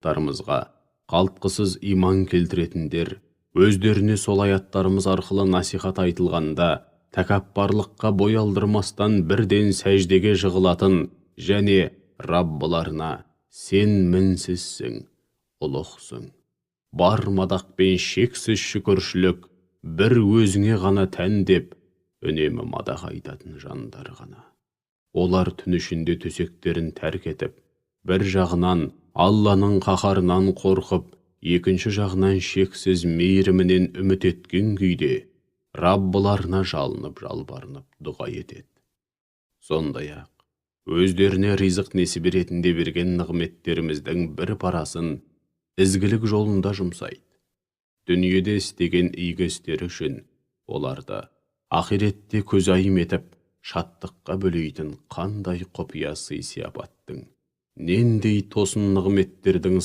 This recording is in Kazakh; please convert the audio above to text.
аяттарымызға қалтқысыз иман келтіретіндер, өздеріне сол аяттарымыз арқылы насихат айтылғанда, тәкаппарлыққа бой алдырмастан бірден сәждеге жығылатын және Раббыларына сен мінсізсің, ұлықсың. Бар мадақ пен шексіз шүкіршілік бір өзіңе ғана тән деп, үнемі мадақ айтатын жандар ғана. Олар түн ішінде төсектерін тәрк етіп, бір жағынан Алланың қаһарынан қорқып, екінші жағынан шексіз мейірімінен үміт еткен күйде, Раббыларына жалынып жалбарынып дұға етеді. Сондай-ақ, өздеріне ризық несіп ретінде берген нығметтеріміздің бір парасын ізгілік жолында жұмсайды. Дүниеде істеген игі істері үшін оларды ақиретте көзайым етіп, шаттыққа бөлейтін қандай құпия сый-сияпаттың, нендей тосын нығметтердің